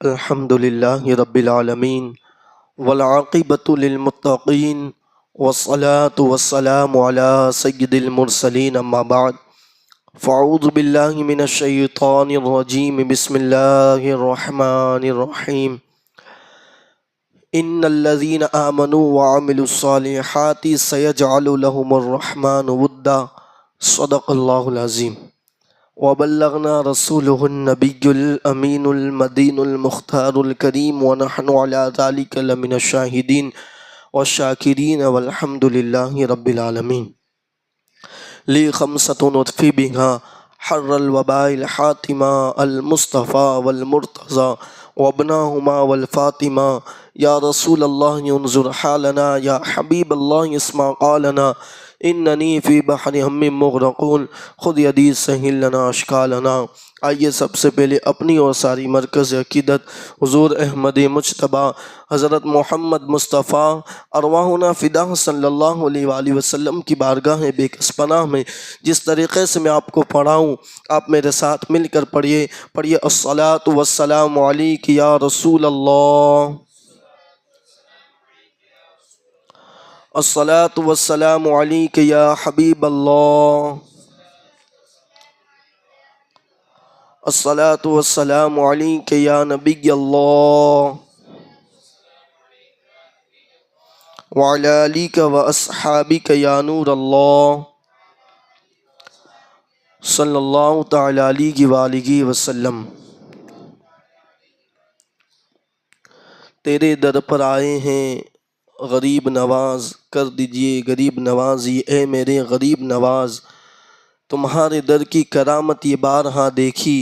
الحمد للہ رب العالمین والعاقبۃ للمتقین والصلاة والسلام علی سید المرسلین اما بعد فاعوذ باللہ من الشیطان الرجیم بسم اللہ الرحمن الرحیم ان الذین آمنوا وعملوا الصالحات سیجعل لهم الرحمن ودا صدق اللہ العظیم وبلغنا رسوله النبی الامین المدین المختار الکریم ونحن علی ذلک لمن الشاہدین والشاکرین والحمد للہ رب العالمین لی خمسۃ نطفی بها حر الوباء الحاتمہ المصطفیٰ والمرتضی وابناہما والفاطمہ یا رسول اللہ انظر حالنا یا حبیب اللہ اسمع قالنا اننی فی بحر ہم مغرقون خود یدی سہل لنا اشکالنا۔ آئیے سب سے پہلے اپنی اور ساری مرکز عقیدت حضور احمد مجتبی حضرت محمد مصطفیٰ ارواحنا فدا صلی اللہ علیہ وآلہ وسلم کی بارگاہ بے کس پناہ میں جس طریقے سے میں آپ کو پڑھاؤں آپ میرے ساتھ مل کر پڑھیے الصلاۃ والسلام علیک یا رسول اللہ، الصلاۃ والسلام علیک یا حبیب اللہ، الصلاۃ والسلام علیک یا نبی اللہ، وعلی آلک و اصحابک یا نور اللہ، صلی اللہ تعالی علیہ وآلہ وسلم۔ تیرے در پر آئے ہیں غریب نواز، کر دیجئے غریب نوازی اے میرے غریب نواز۔ تمہارے در کی کرامت یہ بارہا دیکھی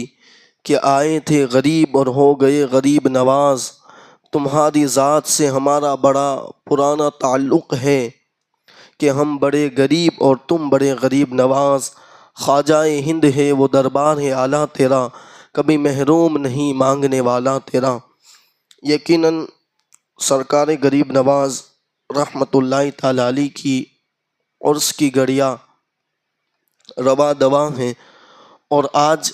کہ آئے تھے غریب اور ہو گئے غریب نواز۔ تمہاری ذات سے ہمارا بڑا پرانا تعلق ہے کہ ہم بڑے غریب اور تم بڑے غریب نواز۔ خواجہ ہند ہے وہ دربار ہے اعلیٰ تیرا، کبھی محروم نہیں مانگنے والا تیرا۔ یقیناً سرکار غریب نواز رحمۃ اللہ تعالی علیہ کی عرس کی گھڑیاں رواں دواں ہیں، اور آج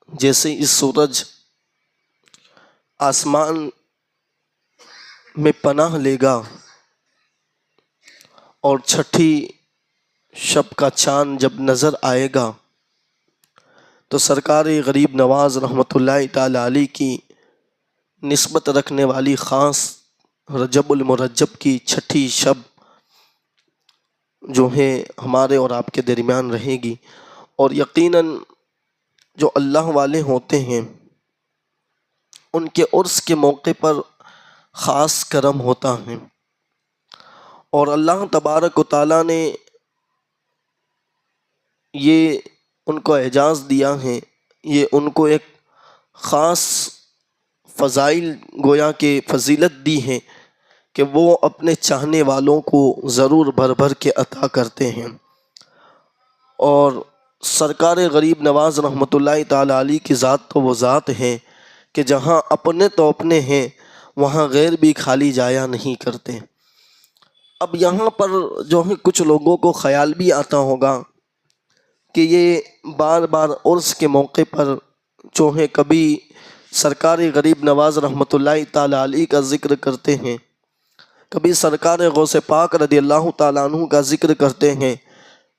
جیسے اس سورج آسمان میں پناہ لے گا اور چھٹی شب کا چاند جب نظر آئے گا تو سرکار غریب نواز رحمۃ اللہ تعالی علیہ کی نسبت رکھنے والی خاص رجب المرجب کی چھٹی شب جو ہے ہمارے اور آپ کے درمیان رہے گی، اور یقیناً جو اللہ والے ہوتے ہیں ان کے عرس کے موقع پر خاص کرم ہوتا ہے، اور اللہ تبارک و تعالیٰ نے یہ ان کو اعزاز دیا ہے، یہ ان کو ایک خاص فضائل گویا کہ فضیلت دی ہے کہ وہ اپنے چاہنے والوں کو ضرور بھر بھر کے عطا کرتے ہیں۔ اور سرکار غریب نواز رحمۃ اللہ تعالی علیہ کی ذات تو وہ ذات ہے کہ جہاں اپنے تو اپنے ہیں وہاں غیر بھی خالی جایا نہیں کرتے۔ اب یہاں پر جو ہے کچھ لوگوں کو خیال بھی آتا ہوگا کہ یہ بار بار عرس کے موقع پر جو ہے کبھی سرکار غریب نواز رحمۃ اللہ تعالی علیہ کا ذکر کرتے ہیں، کبھی سرکار غوث پاک رضی اللہ تعالیٰ عنہ کا ذکر کرتے ہیں،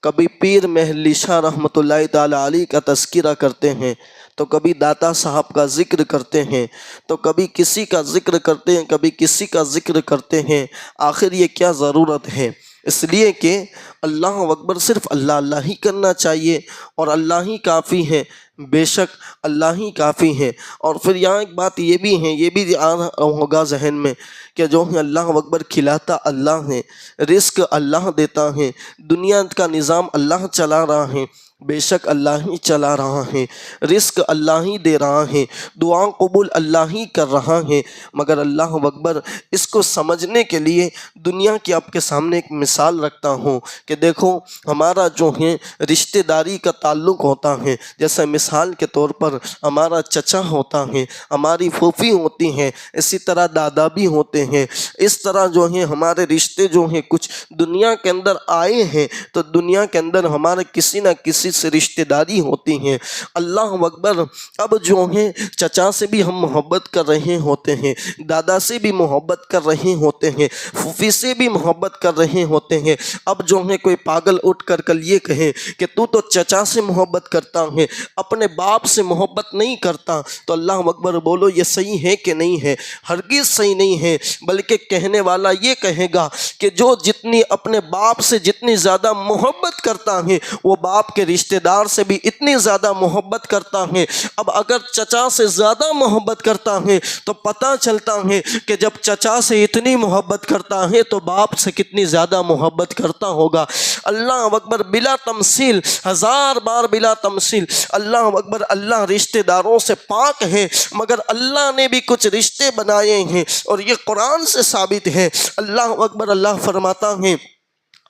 کبھی پیر محل شاہ رحمۃ اللہ تعالی علیہ کا تذکرہ کرتے ہیں، تو کبھی داتا صاحب کا ذکر کرتے ہیں، تو کبھی کسی کا ذکر کرتے ہیں، کبھی کسی کا ذکر کرتے ہیں۔ آخر یہ کیا ضرورت ہے؟ اس لیے کہ اللہ اکبر صرف اللہ اللہ ہی کرنا چاہیے، اور اللہ ہی کافی ہے، بے شک اللہ ہی کافی ہے۔ اور پھر یہاں ایک بات یہ بھی ہے، یہ بھی ہوگا ذہن میں کہ جو ہے اللہ اکبر کھلاتا اللہ ہے، رزق اللہ دیتا ہے، دنیا کا نظام اللہ چلا رہا ہے، بے شک اللہ ہی چلا رہا ہے، رزق اللہ ہی دے رہا ہے، دعا قبول اللہ ہی کر رہا ہے۔ مگر اللہ اکبر اس کو سمجھنے کے لیے دنیا کی آپ کے سامنے ایک مثال رکھتا ہوں کہ دیکھو ہمارا جو ہے رشتہ داری کا تعلق ہوتا ہے، جیسے مثال کے طور پر ہمارا چچا ہوتا ہے، ہماری پھوپھی ہوتی ہیں، اسی طرح دادا بھی ہوتے ہیں۔ اس طرح جو ہیں ہمارے رشتے جو ہیں کچھ دنیا کے اندر آئے ہیں تو دنیا کے اندر ہمارے کسی نہ کسی سے رشتہ داری ہوتی ہیں۔ اللہ اکبر، اب جو ہیں چچا سے بھی ہم محبت کر رہے ہوتے ہیں، دادا سے بھی محبت کر رہے ہوتے ہیں، پھوپھی سے بھی محبت کر رہے ہوتے ہیں۔ اب جو ہے کوئی پاگل اٹھ کر کل یہ کہے کہ تو چچا سے محبت کرتا ہے، اپنے باپ سے محبت نہیں کرتا، تو اللہ اکبر بولو یہ صحیح ہے کہ نہیں ہے؟ ہرگز صحیح نہیں ہے، بلکہ کہنے والا یہ کہے گا کہ جو جتنی اپنے باپ سے جتنی زیادہ محبت کرتا ہے وہ باپ کے رشتہ دار سے بھی اتنی زیادہ محبت کرتا ہے۔ اب اگر چچا سے زیادہ محبت کرتا ہے تو پتہ چلتا ہے کہ جب چچا سے اتنی محبت کرتا ہے تو باپ سے کتنی زیادہ محبت کرتا ہوگا۔ اللہ اکبر، بلا تمثیل، ہزار بار بلا تمثیل، اللہ اکبر، اللہ رشتہ داروں سے پاک ہے، مگر اللہ نے بھی کچھ رشتے بنائے ہیں اور یہ قرآن سے ثابت ہے۔ اللہ اکبر، اللہ فرماتا ہے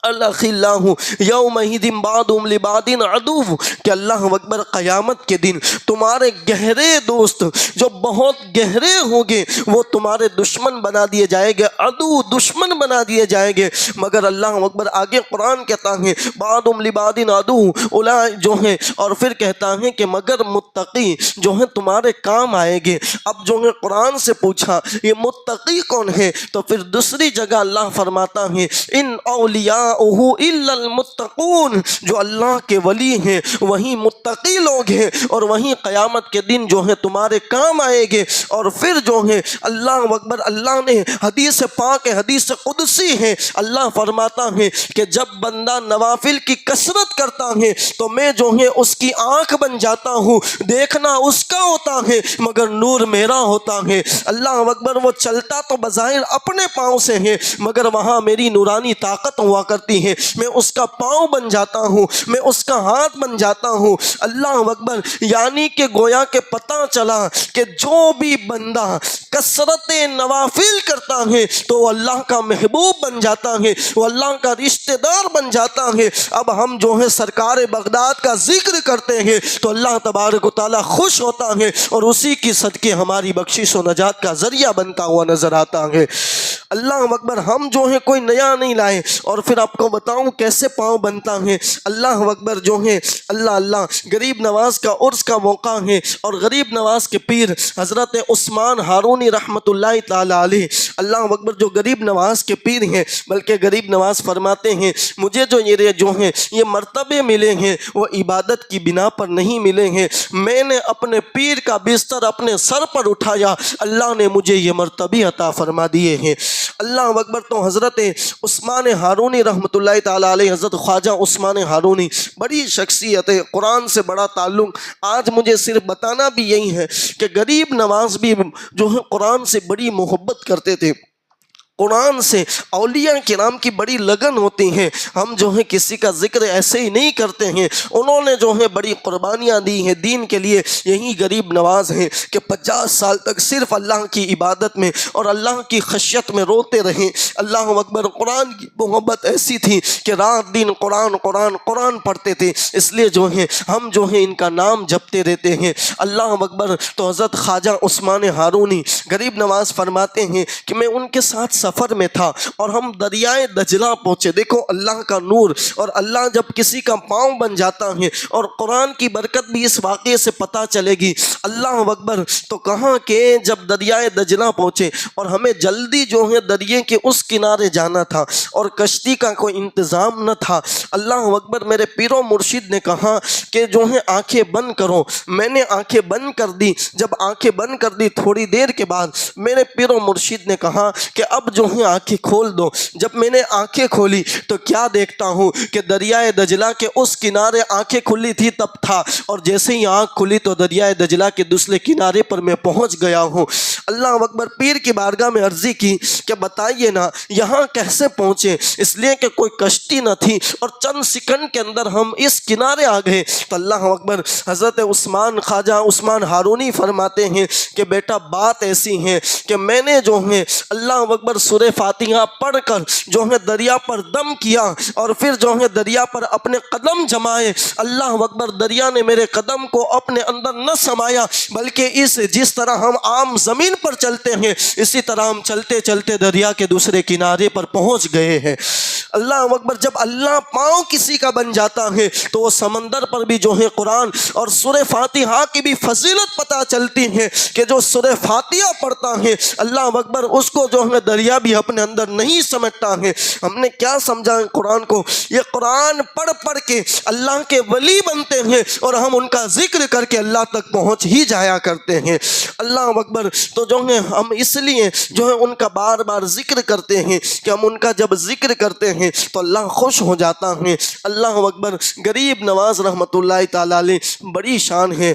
الأخلاء یومئذ بعضهم لبعض عدو، کہ اللہ اکبر قیامت کے دن تمہارے گہرے دوست جو بہت گہرے ہوں گے وہ تمہارے دشمن بنا دیے جائیں گے، عدو، دشمن بنا دیے جائیں گے۔ مگر اللہ اکبر آگے قرآن کہتا ہے بعضهم لبعض عدو اولئک جو ہیں، اور پھر کہتا ہے کہ مگر متقی جو ہیں تمہارے کام آئیں گے۔ اب جو ہے قرآن سے پوچھا یہ متقی کون ہے، تو پھر دوسری جگہ اللہ فرماتا ہے ان اولیاء الا المتقون، جو اللہ کے ولی ہیں وہی متقی لوگ ہیں، اور وہیں قیامت کے دن جو ہے تمہارے کام آئے گے۔ اور پھر جو ہے اللہ اکبر، اللہ نے حدیث پاک ہے، حدیث قدسی ہے، اللہ فرماتا ہے کہ جب بندہ نوافل کی کثرت کرتا ہے تو میں جو ہے اس کی آنکھ بن جاتا ہوں، دیکھنا اس کا ہوتا ہے مگر نور میرا ہوتا ہے۔ اللہ اکبر، وہ چلتا تو بظاہر اپنے پاؤں سے ہے مگر وہاں میری نورانی طاقت ہوا کرتی ہے، میں اس کا پاؤں بن جاتا ہوں، میں اس کا ہاتھ بن جاتا ہوں۔ اللہ اکبر، یعنی کہ گویا کہ پتہ چلا کہ جو بھی بندہ کثرت نوافل کرتا ہے تو وہ اللہ کا محبوب بن جاتا ہے، وہ اللہ کا رشتہ دار بن جاتا ہے۔ اب ہم جو ہے سرکار بغداد کا ذکر کرتے ہیں تو اللہ تبارک و تعالیٰ خوش ہوتا ہے اور اسی کی صدقے ہماری بخشش و نجات کا ذریعہ بنتا ہوا نظر آتا ہے۔ اللہ اکبر، ہم جو ہے کوئی نیا نہیں لائے، اور پھر آپ کو بتاؤں کیسے پاؤں بنتا ہے۔ اللہ اکبر، جو ہے اللہ غریب نواز کا عرس کا موقع ہے، اور غریب نواز کے پیر حضرت عثمان ہارونی رحمۃ اللہ تعالی علیہ، اللہ اکبر، جو غریب نواز کے پیر ہیں، بلکہ غریب نواز فرماتے ہیں مجھے جو ہیں یہ مرتبے ملے ہیں وہ عبادت کی بنا پر نہیں ملے ہیں، میں نے اپنے پیر کا بستر اپنے سر پر اٹھایا، اللہ نے مجھے یہ مرتبے عطا فرما دیے ہیں۔ اللہ اکبر، تو حضرت عثمان ہارونی رحمۃ اللہ تعالی علیہ، حضرت خواجہ عثمان ہارونی بڑی شخصیت ہے، قرآن سے بڑا تعلق۔ آج مجھے صرف بتانا بھی یہی ہے کہ غریب نواز بھی جو ہے قرآن سے بڑی محبت کرتے تھے، قرآن سے اولیاء کرام کی بڑی لگن ہوتی ہیں۔ ہم جو ہے کسی کا ذکر ایسے ہی نہیں کرتے ہیں، انہوں نے جو ہے بڑی قربانیاں دی ہیں دین کے لیے۔ یہی غریب نواز ہیں کہ 50 سال تک صرف اللہ کی عبادت میں اور اللہ کی خشیت میں روتے رہے۔ اللہ اکبر، قرآن کی محبت ایسی تھی کہ رات دن قرآن پڑھتے تھے، اس لیے جو ہے ہم جو ہے ان کا نام جپتے رہتے ہیں۔ اللہ اکبر، تو حضرت خواجہ عثمان ہارونی غریب نواز فرماتے ہیں کہ میں ان کے ساتھ سفر میں تھا اور ہم دریائے دجلہ پہنچے۔ دیکھو اللہ کا نور، اور اللہ جب کسی کا پاؤں بن جاتا ہے، اور قرآن کی برکت بھی اس واقعے سے پتہ چلے گی۔ اللہ اکبر، تو کہاں کہ جب دریائے دجلہ پہنچے اور ہمیں جلدی جو ہے دریے کے اس کنارے جانا تھا اور کشتی کا کوئی انتظام نہ تھا۔ اللہ اکبر، میرے پیر و مرشد نے کہا کہ جو ہے آنکھیں بند کرو۔ میں نے آنکھیں بند کر دی۔ جب آنکھیں بند کر دی تھوڑی دیر کے بعد میرے پیر و مرشد نے کہا کہ اب جو ہے آنکھیں کھول دو۔ جب میں نے آنکھیں کھولی تو کیا دیکھتا ہوں کہ دریائے دجلہ کے اس کنارے آنکھیں کھلی تھی تب تھا، اور جیسے ہی آنکھ کھلی تو دریائے دجلہ کے دوسرے کنارے پر میں پہنچ گیا ہوں۔ اللہ اکبر، پیر کی بارگاہ میں عرضی کی کہ بتائیے نا یہاں کیسے پہنچے، اس لیے کہ کوئی کشتی نہ تھی اور چند سیکنڈ کے اندر ہم اس کنارے آ گئے۔ تو اللہ اکبر، حضرت خواجہ عثمان ہارونی فرماتے ہیں کہ بیٹا بات ایسی ہے کہ میں نے جو ہے اللہ اکبر سورہ فاتحہ پڑھ کر جو ہے دریا پر دم کیا اور پھر جو ہے دریا پر اپنے قدم جمائے، اللہ اکبر، دریا نے میرے قدم کو اپنے اندر نہ سمایا بلکہ جس طرح ہم عام زمین پر چلتے ہیں اسی طرح ہم چلتے چلتے دریا کے دوسرے کنارے پر پہنچ گئے ہیں۔ اللہ اکبر، جب اللہ پاؤں کسی کا بن جاتا ہے تو وہ سمندر پر بھی جو ہے قرآن اور سورہ فاتحہ کی بھی فضیلت پتہ چلتی ہے کہ جو سورہ فاتحہ پڑھتا ہے اللہ اکبر اس کو جو ہے دریا بھی اپنے اندر نہیں سمجھتا ہے۔ ہم نے کیا سمجھا ہے قرآن کو؟ یہ قرآن پڑھ پڑھ کے اللہ کے ولی بنتے ہیں اور ہم ان کا ذکر کر کے اللہ تک پہنچ ہی جایا کرتے ہیں۔ اللہ اکبر، تو جو ہے ہم اس لیے جو ہے ان کا بار بار ذکر کرتے ہیں کہ ہم ان کا جب ذکر کرتے ہیں تو اللہ خوش ہو جاتا ہے۔ اللہ اکبر، غریب نواز رحمۃ اللہ تعالی علیہ بڑی شان ہے،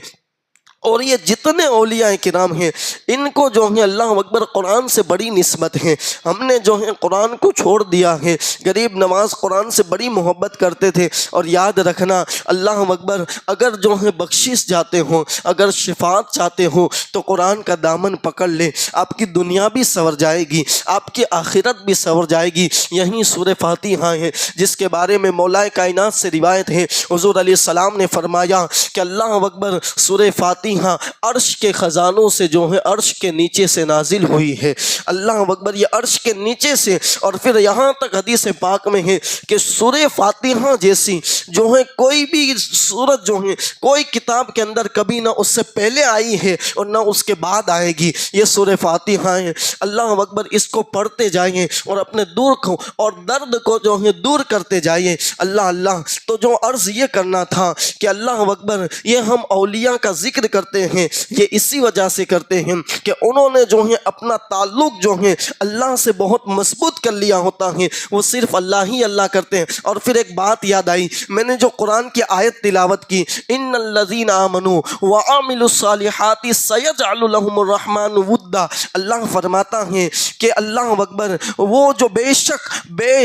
اور یہ جتنے اولیاء کرام ہیں ان کو جو ہے اللہ اکبر قرآن سے بڑی نسبت ہے۔ ہم نے جو ہے قرآن کو چھوڑ دیا ہے۔ غریب نواز قرآن سے بڑی محبت کرتے تھے، اور یاد رکھنا اللہ اکبر، اگر جو ہے بخشش جاتے ہوں، اگر شفاعت چاہتے ہوں تو قرآن کا دامن پکڑ لے، آپ کی دنیا بھی سنور جائے گی، آپ کی آخرت بھی سنور جائے گی۔ یہی سورہ فاتحہ ہے جس کے بارے میں مولا کائنات سے روایت ہے، حضور علیہ السلام نے فرمایا کہ اللہ اکبر، سورہ فاتحہ عرش کے خزانوں سے جو ہے عرش کے نیچے سے نازل ہوئی ہے۔ اللہ اکبر، یہ عرش کے نیچے سے، اور پھر یہاں تک حدیث پاک میں ہے کہ سورہ فاتحہ جیسی جو ہے کوئی بھی سورت جو ہے کوئی کتاب کے اندر کبھی نہ اس سے پہلے آئی ہے اور نہ اس کے بعد آئے گی۔ یہ سورہ فاتحہ ہے۔ اللہ اکبر، اس کو پڑھتے جائیں اور اپنے دکھ اور درد کو جو ہے دور کرتے جائیں۔ اللہ اللہ، تو جو عرض یہ کرنا تھا کہ اللہ اکبر، یہ ہم اولیاء کا ذکر کرتے ہیں، یہ اسی وجہ سے کرتے ہیں کہ انہوں نے جو ہے اپنا تعلق جو ہے اللہ سے بہت مضبوط کر لیا ہوتا ہے، وہ صرف اللہ ہی اللہ کرتے ہیں۔ اور پھر ایک بات یاد آئی، میں نے جو قرآن کی آیت تلاوت کی، ان الذین آمنوا وعملوا الصالحات سیجعل لهم الرحمن ودا، اللہ فرماتا ہے کہ اللہ اکبر، وہ جو بے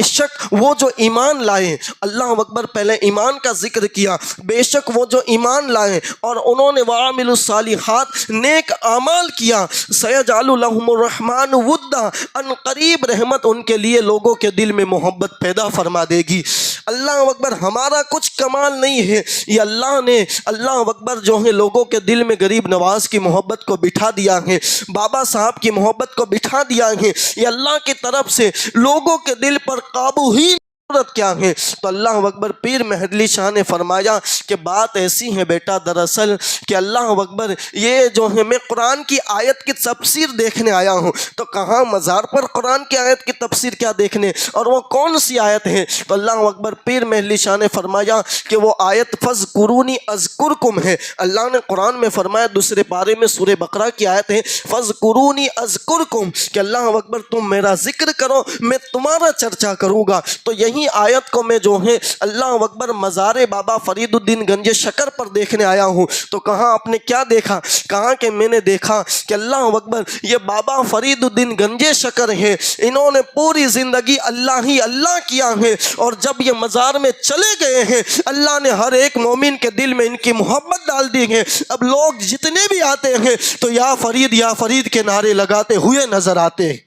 شک وہ جو ایمان لائے، اللہ اکبر، پہلے ایمان کا ذکر کیا، بے شک وہ جو ایمان لائے اور انہوں نے وعملوا الصالحات نیک اعمال کیا، سیجعل لهم الرحمن ودا، ان قریب رحمت ان کے لیے لوگوں کے دل میں محبت پیدا فرما دے گی۔ اللہ اکبر، ہمارا کچھ کمال نہیں ہے، یہ اللہ نے اللہ اکبر جو ہے لوگوں کے دل میں غریب نواز کی محبت کو بٹھا دیا ہے، بابا صاحب کی محبت کو بٹھا دیا ہے۔ یہ اللہ کی طرف سے لوگوں کے دل پر قابو ہی کیا ہے۔ تو اللہ اکبر، پیر مہدلی شاہ نے فرمایا کہ بات ایسی ہے بیٹا، دراصل کہ اللہ اکبر، یہ جو ہے میں قرآن کی آیت کی تفسیر دیکھنے آیا ہوں، تو کہاں مزار پر قرآن کی آیت کی تفسیر کیا دیکھنے، اور وہ کون سی آیت ہے؟ تو اللہ اکبر، پیر مہدلی شاہ نے فرمایا کہ وہ آیت فَاذْكُرُونِي أَذْكُرْكُمْ ہے۔ اللہ نے قرآن میں فرمایا، دوسرے پارے میں سورہ بقرہ کی آیت ہے فَاذْكُرُونِي أَذْكُرْكُمْ، کہ اللہ اکبر، تم میرا ذکر کرو میں تمہارا چرچا کروں گا۔ تو یہی آیت کو میں جو ہے اللہ اکبر مزار بابا فرید الدین گنج شکر پر دیکھنے آیا ہوں، تو کہاں آپ نے کیا دیکھا؟ کہاں کہ میں نے دیکھا کہ اللہ اکبر، یہ بابا فرید الدین گنج شکر ہے، انہوں نے پوری زندگی اللہ ہی اللہ کیا ہے، اور جب یہ مزار میں چلے گئے ہیں اللہ نے ہر ایک مومن کے دل میں ان کی محبت ڈال دی ہے۔ اب لوگ جتنے بھی آتے ہیں تو یا فرید کے نعرے لگاتے ہوئے نظر آتے ہیں۔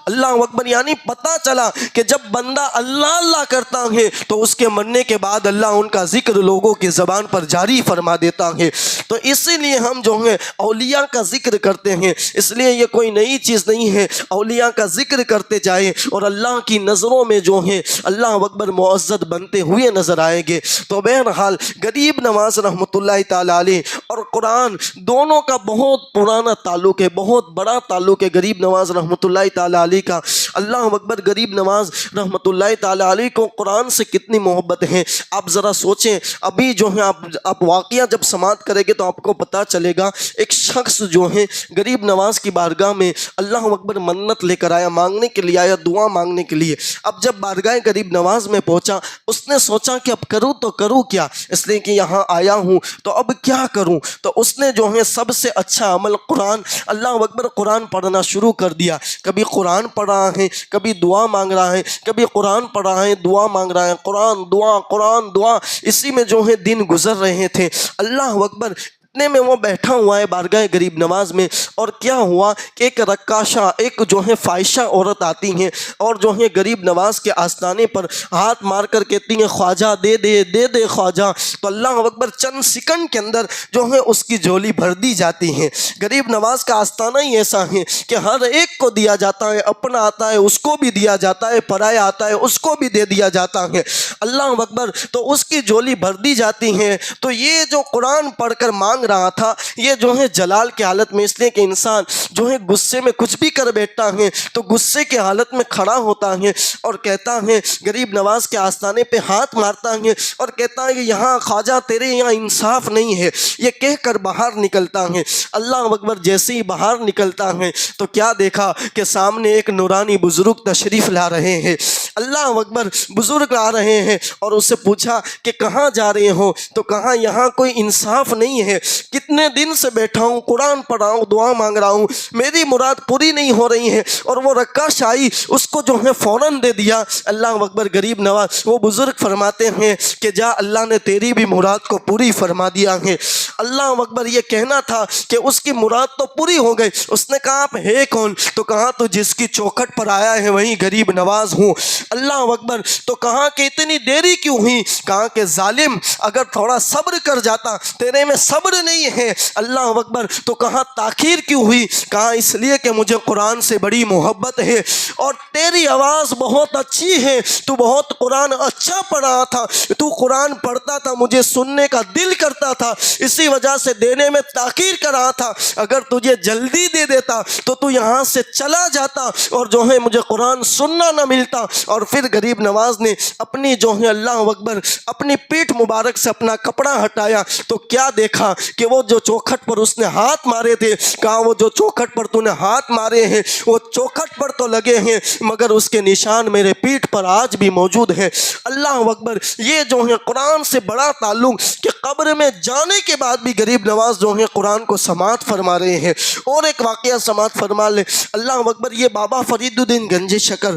اللہ اکبر، یعنی پتہ چلا کہ جب بندہ اللہ اللہ کرتا ہے تو اس کے مرنے کے بعد اللہ ان کا ذکر لوگوں کی زبان پر جاری فرما دیتا ہے۔ تو اسی لیے ہم جو ہیں اولیاء کا ذکر کرتے ہیں، اس لیے یہ کوئی نئی چیز نہیں ہے، اولیاء کا ذکر کرتے جائیں اور اللہ کی نظروں میں جو ہیں اللہ اکبر معزز بنتے ہوئے نظر آئیں گے۔ تو بہرحال غریب نواز رحمۃ اللہ تعالیٰ علیہ اور قرآن دونوں کا بہت پرانا تعلق ہے، بہت بڑا تعلق ہے غریب نواز رحمۃ اللہ تعالیٰ علیہ کا۔ اللہ اکبر، غریب نواز رحمۃ اللہ تعالیٰ علیہ کو قرآن سے کتنی محبت ہے، آپ ذرا سوچیں۔ ابھی جو ہے آپ واقعہ جب سماعت کریں گے تو آپ کو پتہ چلے گا، ایک شخص جو ہے غریب نواز کی بارگاہ میں اللہ اکبر منت لے کر آیا، مانگنے کے لیے آیا، دعا مانگنے کے لیے۔ اب جب بارگاہ غریب نواز میں پہنچا، اس نے سوچا کہ اب کروں تو کروں کیا، اس لیے کہ یہاں آیا ہوں تو اب کیا کروں۔ تو اس نے جو ہے سب سے اچھا عمل قرآن، اللہ اکبر، قرآن پڑھنا شروع کر دیا۔ کبھی قرآن پڑھ رہا ہے، کبھی دعا مانگ رہا ہے، کبھی قرآن پڑھ رہا ہے، دعا مانگ رہا ہے، قرآن دعا، اسی میں جو ہے دن گزر رہے تھے۔ اللہ اکبر، اتنے میں وہ بیٹھا ہوا ہے بارگاہ غریب نواز میں، اور کیا ہوا کہ ایک رقاشہ، ایک جو ہے فائشہ عورت آتی ہیں اور جو ہے غریب نواز کے آستانے پر ہاتھ مار کر کہتی ہیں خواجہ دے دے دے دے خواجہ، تو اللہ اکبر چند سیکنڈ کے اندر جو ہے اس کی جھولی بھر دی جاتی ہے۔ غریب نواز کا آستانہ ہی ایسا ہے کہ ہر ایک کو دیا جاتا ہے، اپنا آتا ہے اس کو بھی دیا جاتا ہے، پرایا آتا ہے اس کو بھی دے دیا جاتا ہے، اللہ اکبر، تو اس کی جھولی بھر دی جاتی ہے۔ تو یہ جو قرآن پڑھ کر مانگ رہا تھا، یہ جو ہے جلال کی حالت میں، اس لیے کہ انسان جو ہے غصے میں کچھ بھی کر بیٹھتا ہے تو غصے کی حالت میں کھڑا ہوتا ہے اور کہتا ہے، غریب نواز کے آستانے پہ ہاتھ مارتا ہے اور کہتا ہے کہ یہاں خواجہ تیرے یہاں انصاف نہیں ہے، یہ کہہ کر باہر نکلتا ہے۔ اللہ اکبر، جیسے ہی باہر نکلتا ہے تو کیا دیکھا کہ سامنے ایک نورانی بزرگ تشریف لا رہے ہیں۔ اللہ اکبر، بزرگ آ رہے ہیں اور اس سے پوچھا کہ کہاں جا رہے ہو؟ تو کہا یہاں کوئی انصاف نہیں ہے، کتنے دن سے بیٹھا ہوں، قرآن پڑھ رہا ہوں، دعا مانگ رہا ہوں، میری مراد پوری نہیں ہو رہی ہے، اور وہ رقاص آئی، اس کو جو ہے فوراً دے دیا۔ اللہ اکبر، غریب نواز، وہ بزرگ فرماتے ہیں کہ جا، اللہ نے تیری بھی مراد کو پوری فرما دیا ہے۔ اللہ اکبر، یہ کہنا تھا کہ اس کی مراد تو پوری ہو گئی۔ اس نے کہا آپ ہے کون؟ تو کہا تو جس کی چوکھٹ پر آیا ہے وہی غریب نواز ہوں۔ اللہ اکبر، تو کہا کہ اتنی دیری کیوں ہوئی؟ کہا کہ ظالم، اگر تھوڑا صبر کر جاتا، تیرے میں صبر نہیں ہے۔ اللہ اکبر، تو کہا تاخیر کیوں ہوئی؟ کہا اس لیے کہ مجھے قرآن سے بڑی محبت ہے اور تیری آواز بہت اچھی ہے، تو بہت قرآن اچھا پڑھا تھا، تو قرآن پڑھتا تھا، مجھے سننے کا دل کرتا تھا، اسی وجہ سے دینے میں تاخیر کر رہا تھا۔ اگر تجھے جلدی دے دیتا تو تو یہاں سے چلا جاتا اور جو ہے مجھے قرآن سننا نہ ملتا۔ اور پھر غریب نواز نے اپنی جو ہے اللہ اکبر اپنی پیٹھ مبارک سے اپنا کپڑا ہٹایا تو کیا دیکھا کہ وہ جو چوکھٹ پر اس نے ہاتھ مارے تھے، کہا وہ جو چوکھٹ پر تو نے ہاتھ مارے ہیں وہ چوکھٹ پر تو لگے ہیں مگر اس کے نشان میرے پیٹھ پر آج بھی موجود ہے۔ اللہ اکبر، یہ جو ہے قرآن سے بڑا تعلق کہ قبر میں جانے کے بعد بھی غریب نواز جو ہے قرآن کو سماعت فرما رہے ہیں۔ اور ایک واقعہ سماعت فرما لے، اللہ اکبر، یہ بابا فرید الدین گنج شکر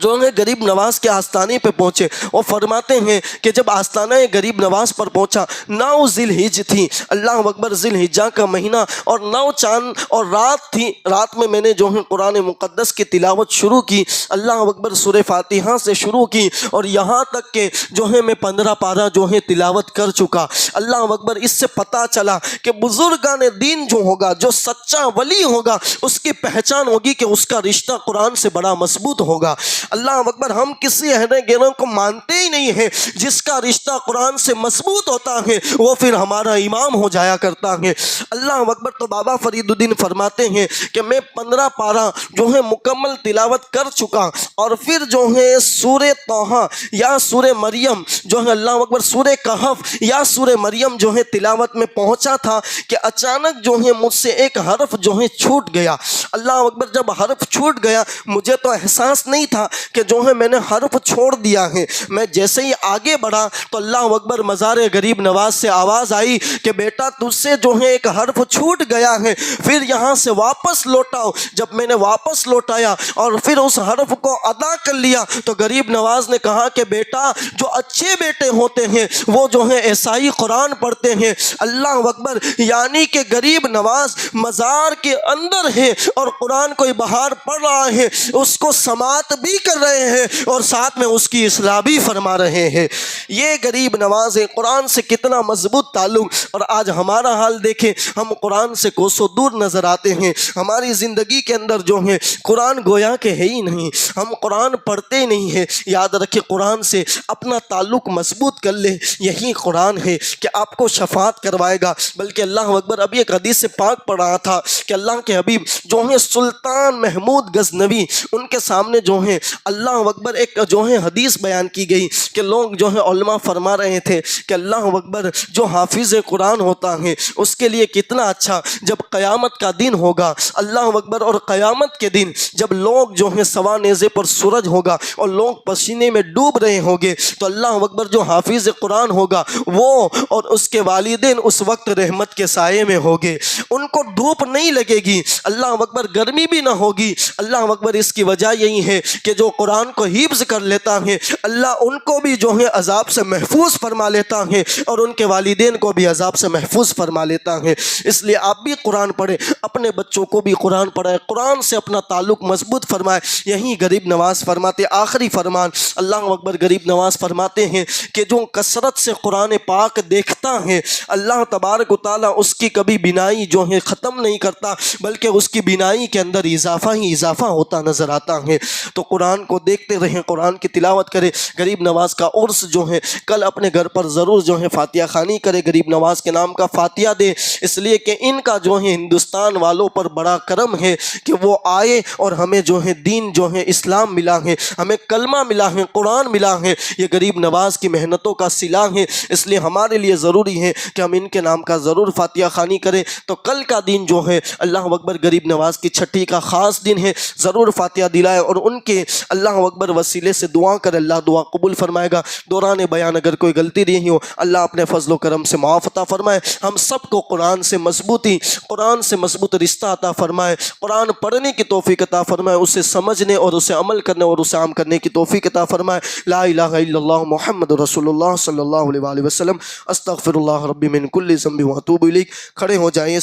جو ہے غریب نواز کے آستانے پہ پہنچے، وہ فرماتے ہیں کہ جب آستانہ غریب نواز پر پہنچا 9 ذی الحجہ تھی، اللہ اکبر، ذی الحجہ کا مہینہ، اور 9 چاند اور رات تھی۔ رات میں میں نے جو ہے قرآن مقدس کی تلاوت شروع کی، اللہ اکبر، سورہ فاتحہ سے شروع کی اور یہاں تک کہ جو ہے میں 15 پارہ جو ہے تلاوت کر چکا۔ اللہ اکبر، اس سے پتہ چلا کہ بزرگان دین جو ہوگا، جو سچا ولی ہوگا، اس کی پہچان ہوگی کہ اس کا رشتہ قرآن سے بڑا مضبوط ہوگا۔ اللہ اکبر، ہم کسی عہد گروں کو مانتے ہی نہیں ہیں، جس کا رشتہ قرآن سے مضبوط ہوتا ہے وہ پھر ہمارا امام ہو جایا کرتا ہے۔ اللہ اکبر، تو بابا فرید الدین فرماتے ہیں کہ میں 15 پارہ جو ہے مکمل تلاوت کر چکا، اور پھر جو ہے سورہ طٰہٰ یا سورہ مریم جو ہے، اللہ اکبر، سورہ کہف یا سورہ مریم جو ہے تلاوت میں پہنچا تھا کہ اچانک جو ہے مجھ سے ایک حرف جو ہے چھوٹ گیا۔ اللہ اکبر، جب حرف چھوٹ گیا مجھے تو احساس نہیں تھا کہ جو ہے میں نے حرف چھوڑ دیا ہے۔ میں جیسے ہی آگے بڑھا تو اللہ اکبر، مزار غریب نواز سے آواز آئی کہ بیٹا تجھ سے جو ہے ایک حرف چھوٹ گیا ہے، پھر یہاں سے واپس لوٹاؤ۔ جب میں نے واپس لوٹایا اور پھر اس حرف کو ادا کر لیا تو غریب نواز نے کہا کہ بیٹا، جو اچھے بیٹے ہوتے ہیں وہ جو ہے ایسا ہی قرآن پڑھتے ہیں۔ اللہ اکبر، یعنی کہ غریب نواز مزار کے اندر ہے اور قرآن کوئی باہر پڑھ رہا ہے، اس کو سماعت بھی کر رہے ہیں اور ساتھ میں اس کی اصلاح بھی فرما رہے ہیں۔ یہ غریب نواز قرآن سے کتنا مضبوط تعلق، اور آج ہمارا حال دیکھیں، ہم قرآن سے کوسوں دور نظر آتے ہیں۔ ہماری زندگی کے اندر جو ہے قرآن گویا کہ ہے ہی نہیں، ہم قرآن پڑھتے نہیں ہیں۔ یاد رکھیں، قرآن سے اپنا تعلق مضبوط کر لیں، یہی قرآن ہے کہ آپ کو شفاعت کروائے گا۔ بلکہ اللہ اکبر، ابھی ایک حدیث پاک پڑھ رہا تھا کہ اللہ کے حبیب جو ہیں سلطان محمود غزنوی، ان کے سامنے جو ہیں اللہ اکبر ایک جو ہے حدیث بیان کی گئی کہ لوگ جو ہے علماء فرما رہے تھے کہ اللہ اکبر، جو حافظ قرآن ہوتا ہے اس کے لیے کتنا اچھا جب قیامت کا دن ہوگا۔ اللہ اکبر، اور قیامت کے دن جب لوگ جو ہیں سوا نیزے پر سورج ہوگا اور لوگ پسینے میں ڈوب رہے ہوں گے تو اللہ اکبر، جو حافظ قرآن ہوگا وہ اور اس کے والدین اس وقت رحمت کے سائے میں ہوگے، ان کو دھوپ نہیں لگے گی، اللہ اکبر، گرمی بھی نہ ہوگی۔ اللہ اکبر، اس کی وجہ یہی ہے کہ جو قرآن کو حفظ کر لیتا ہے اللہ ان کو بھی جو ہے عذاب سے محفوظ فرما لیتا ہے اور ان کے والدین کو بھی عذاب سے محفوظ فرما لیتا ہے۔ اس لیے آپ بھی قرآن پڑھیں، اپنے بچوں کو بھی قرآن پڑھائیں، قرآن سے اپنا تعلق مضبوط فرمائے۔ یہی غریب نواز فرماتے آخری فرمان، اللہ اکبر، غریب نواز فرماتے ہیں کہ جو کثرت سے قرآن پاک دیکھتا ہے اللہ تبارک و تعالیٰ اس کی کبھی بینائی جو ہے ختم نہیں کرتا، بلکہ اس کی بینائی کے اندر اضافہ ہی اضافہ ہوتا نظر آتا ہے۔ تو قرآن کو دیکھتے رہیں، قرآن کی تلاوت کریں۔ غریب نواز کا عرس جو ہے کل اپنے گھر پر ضرور جو ہے فاتحہ خوانی کرے، غریب نواز کے نام کا فاتحہ دے، اس لیے کہ ان کا جو ہے ہندوستان والوں پر بڑا کرم ہے کہ وہ آئے اور ہمیں جو ہے دین جو ہے اسلام ملا ہے، ہمیں کلمہ ملا ہے، قرآن ملا ہے۔ یہ غریب نواز کی محنتوں کا صلہ ہے، اس لیے ہمارے لیے ضروری ہے کہ ہم ان کے نام کا ضرور فاتحہ خوانی کریں۔ تو کل کا دن جو ہے اللہ اکبر غریب نواز کی چھٹی کا خاص دن ہے، ضرور فاتحہ دلائے اور ان کے اللہ اکبر وسیلے سے دعا کر، اللہ دعا قبول فرمائے گا۔ دوران بیان اگر کوئی غلطی رہی ہو اللہ اپنے فضل و کرم سے معاف عطا فرمائے۔ ہم سب کو قرآن سے مضبوط رشتہ عطا فرمائے، قرآن پڑھنے کی توفیق عطا فرمائے، اسے سمجھنے اور اسے عمل کرنے اور اسے عام کرنے کی توفیق عطا فرمائے۔ لا الہ الا اللہ محمد رسول اللہ صلی اللہ علیہ وآلہ وسلم۔ استغفر اللہ ربی من کل ذنب و اتوب الیہ۔ کھڑے ہو جائیں۔